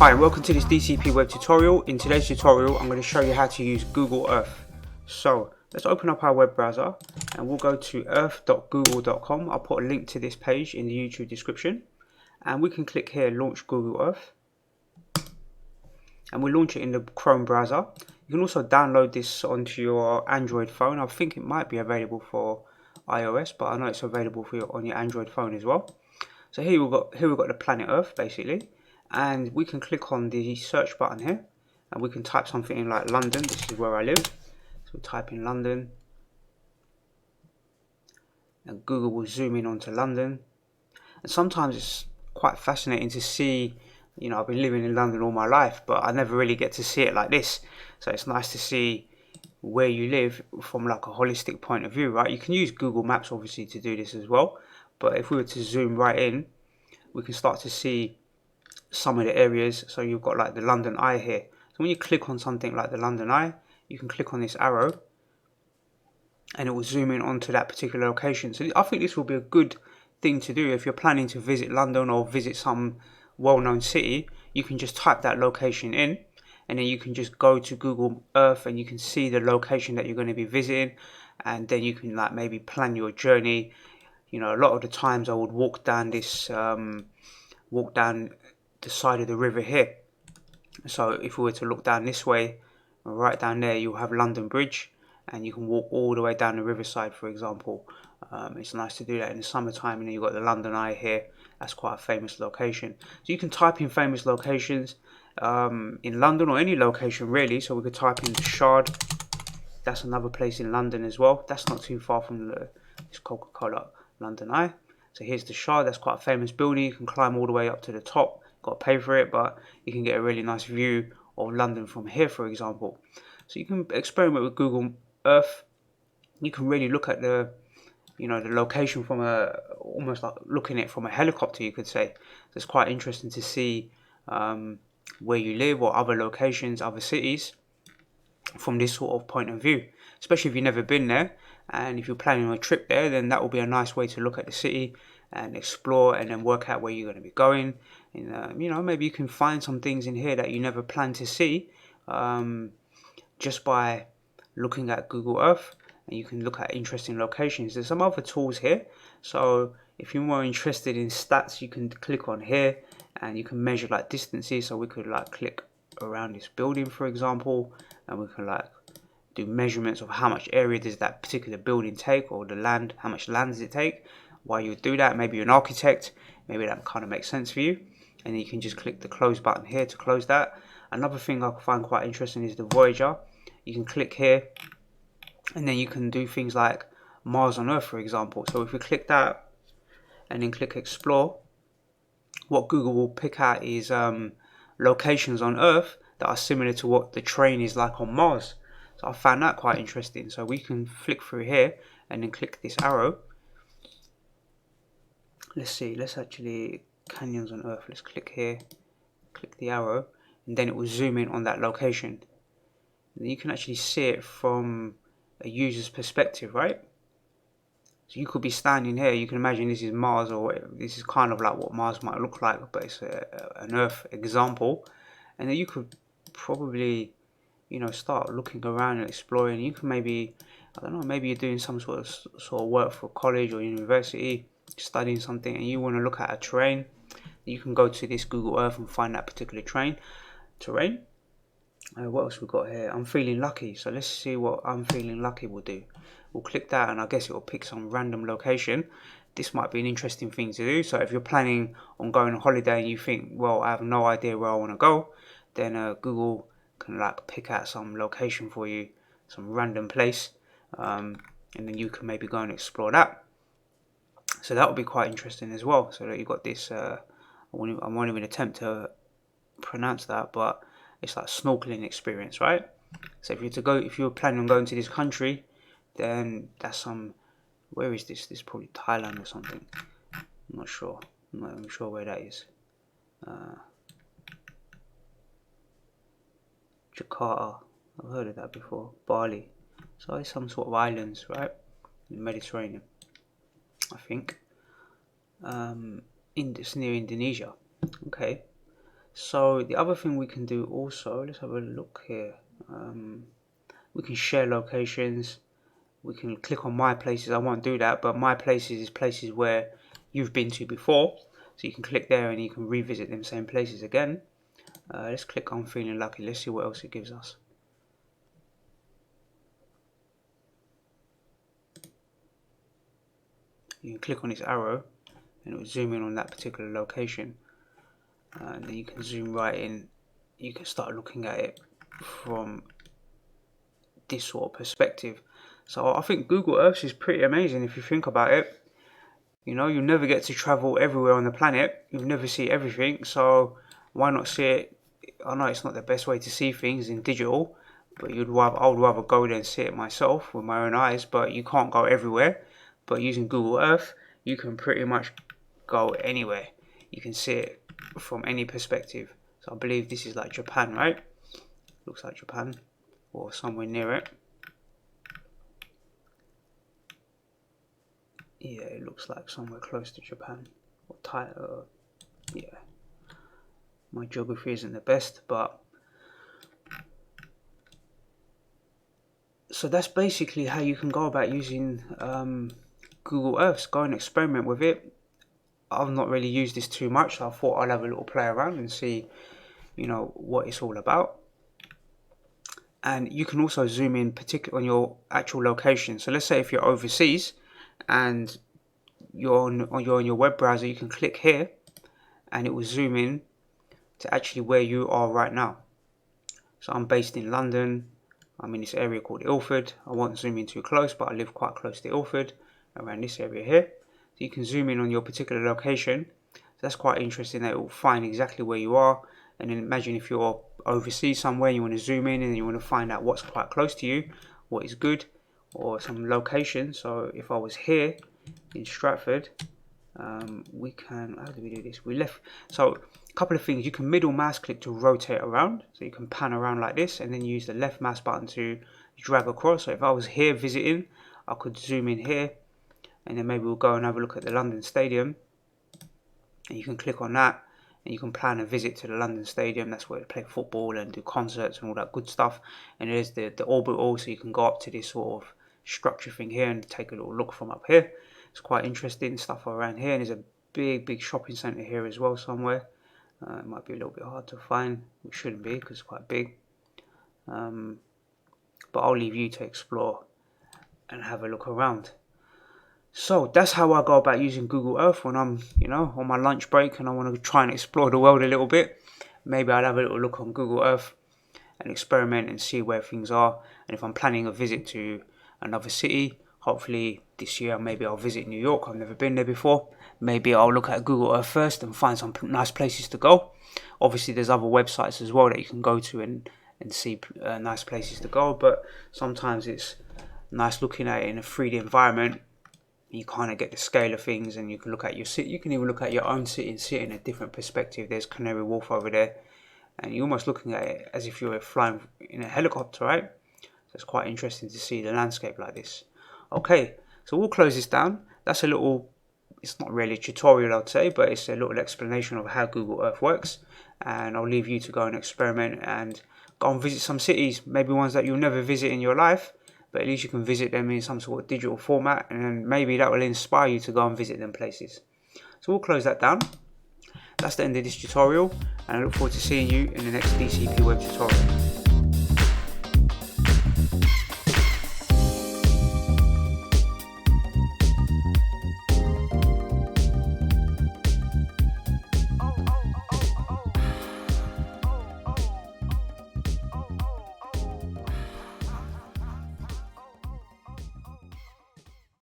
Hi and welcome to this DCP web tutorial. In today's tutorial I'm going to show you how to use Google Earth. So let's open up our web browser and we'll go to earth.google.com. I'll put a link to this page in the YouTube description and we can click here launch Google Earth and we launch it in the Chrome browser. You can also download this onto your Android phone. I think it might be available for iOS, but I know it's available for on your Android phone as well. So here we've got the planet Earth basically, and we can click on the search button here and we can type something in like London. This is where I live, so we type in London and Google will zoom in onto London. And sometimes it's quite fascinating to see, you know, I've been living in London all my life, but I never really get to see it like this. So it's nice to see where you live from like a holistic point of view, right? You can use Google Maps obviously to do this as well, but if we were to zoom right in, we can start to see some of the areas. So you've got like the London Eye here. So when you click on something like the London Eye, you can click on this arrow and it will zoom in onto that particular location. So I think this will be a good thing to do if you're planning to visit London or visit some well-known city. You can just type that location in and then you can just go to Google Earth and you can see the location that you're going to be visiting, and then you can like maybe plan your journey. You know, a lot of the times I would walk down this walk down the side of the river here. So if we were to look down this way, right down there you'll have London Bridge and you can walk all the way down the riverside, for example. It's nice to do that in the summertime. And then you've got the London Eye here. That's quite a famous location. So you can type in famous locations in London or any location really. So we could type in the Shard. That's another place in London as well. That's not too far from this Coca-Cola London Eye. So here's the Shard. That's quite a famous building. You can climb all the way up to the top. Got to pay for it, but you can get a really nice view of London from here, for example. So you can experiment with Google Earth. You can really look at the location from almost like looking at it from a helicopter, you could say. So it's quite interesting to see where you live or other locations, other cities from this sort of point of view, especially if you've never been there. And if you're planning a trip there, then that will be a nice way to look at the city and explore and then work out where you're going to be going. And maybe you can find some things in here that you never planned to see just by looking at Google Earth. And you can look at interesting locations. There's some other tools here, so if you're more interested in stats, you can click on here and you can measure like distances. So we could like click around this building, for example, and we can like do measurements of how much area does that particular building take, or the land, how much land does it take. Why you would do that? Maybe you're an architect, maybe that kind of makes sense for you. And then you can just click the close button here to close that. Another thing I find quite interesting is the Voyager. You can click here and then you can do things like Mars on Earth, for example. So if we click that and then click explore, what Google will pick out is locations on Earth that are similar to what the terrain is like on Mars. So I found that quite interesting. So we can flick through here and then click this arrow. Let's see, let's actually canyons on Earth. Let's click here, click the arrow, and then it will zoom in on that location. And you can actually see it from a user's perspective, right? So you could be standing here, you can imagine this is Mars, or this is kind of like what Mars might look like, but it's an Earth example. And then you could probably, start looking around and exploring. You can maybe, I don't know, maybe you're doing some sort of work for college or university, studying something, and you want to look at a terrain. You can go to this Google Earth and find that particular terrain. What else we got here? I'm feeling lucky. So let's see what I'm feeling lucky will do. We'll click that and I guess it will pick some random location. This might be an interesting thing to do. So if you're planning on going on holiday and you think, well, I have no idea where I want to go, then Google can like pick out some location for you, some random place, and then you can maybe go and explore that. So that would be quite interesting as well. So that you've got this, I won't even attempt to pronounce that, but it's like snorkeling experience, right? So if you're planning on going to this country, then that's where is this? This is probably Thailand or something. I'm not sure. I'm not even sure where that is. Jakarta. I've heard of that before. Bali. So it's some sort of islands, right? In the Mediterranean, I think. It's near Indonesia. Okay. So the other thing we can do also, let's have a look here. We can share locations. We can click on my places. I won't do that, but my places is places where you've been to before. So you can click there and you can revisit them same places again. Let's click on feeling lucky. Let's see what else it gives us. You can click on this arrow and it will zoom in on that particular location. And then you can zoom right in. You can start looking at it from this sort of perspective. So I think Google Earth is pretty amazing if you think about it. You know, you'll never get to travel everywhere on the planet. You'll never see everything. So why not see it? I know it's not the best way to see things in digital, but I would rather go there and see it myself with my own eyes. But you can't go everywhere. But using Google Earth, you can pretty much go anywhere. You can see it from any perspective. So I believe this is like Japan, right? Looks like Japan or somewhere near it. Yeah, it looks like somewhere close to Japan. Or yeah. My geography isn't the best, but so that's basically how you can go about using Google Earth. Go and experiment with it. I've not really used this too much, so I thought I'll have a little play around and see, you know, what it's all about. And you can also zoom in particularly on your actual location. So let's say if you're overseas and you're on your web browser, you can click here and it will zoom in to actually where you are right now. So I'm based in London. I'm in this area called Ilford. I won't zoom in too close, but I live quite close to Ilford, around this area here. So you can zoom in on your particular location. So that's quite interesting that it will find exactly where you are. And then imagine if you're overseas somewhere, you want to zoom in and you want to find out what's quite close to you, what is good, or some location. So if I was here in Stratford, we can, how do we do this? So a couple of things. You can middle mouse click to rotate around, so you can pan around like this, and then use the left mouse button to drag across. So if I was here visiting, I could zoom in here, and then maybe we'll go and have a look at the London Stadium, and you can click on that and you can plan a visit to the London Stadium. That's where they play football and do concerts and all that good stuff. And there's the orbital, so you can go up to this sort of structure thing here and take a little look from up here. It's quite interesting stuff around here, and there's a big shopping centre here as well somewhere. It might be a little bit hard to find, it shouldn't be because it's quite big. But I'll leave you to explore and have a look around. So that's how I go about using Google Earth when I'm, you know, on my lunch break and I want to try and explore the world a little bit. Maybe I'll have a little look on Google Earth and experiment and see where things are. And if I'm planning a visit to another city, hopefully this year maybe I'll visit New York. I've never been there before. Maybe I'll look at Google Earth first and find some nice places to go. Obviously there's other websites as well that you can go to and see nice places to go. But sometimes it's nice looking at it in a 3D environment. You kind of get the scale of things, and you can look at your city. You can even look at your own city and see it in a different perspective. There's Canary Wharf over there, and you're almost looking at it as if you were flying in a helicopter, right? So it's quite interesting to see the landscape like this. Okay, so we'll close this down. That's a little, it's not really a tutorial I'd say, but it's a little explanation of how Google Earth works. And I'll leave you to go and experiment and go and visit some cities, maybe ones that you'll never visit in your life, but at least you can visit them in some sort of digital format, and then maybe that will inspire you to go and visit them places. So we'll close that down. That's the end of this tutorial, and I look forward to seeing you in the next DCP web tutorial.